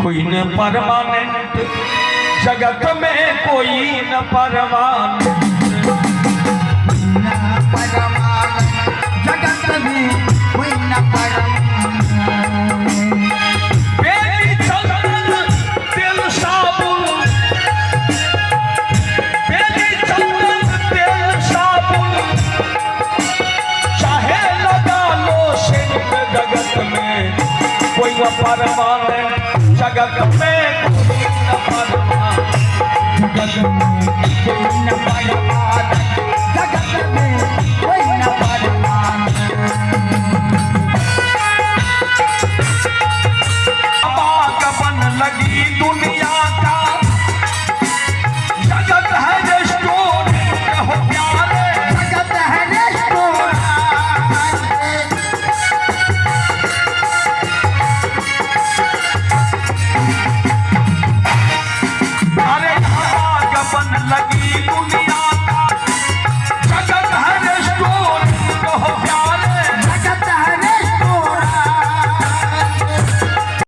कोई न परमानेंट जगत में कोई न परमानेंट जगत में कोई न परमानेंट बेली चंदन तेल साबुन बेली चंदन तेल साबुन चाहे लगा लो सेंट जगत में कोई न परमानेंट जगत में कोई न परमानेंट जगत में कोई न परमानेंट जगत में कोई न परमानेंट बागबन लगी दुनिया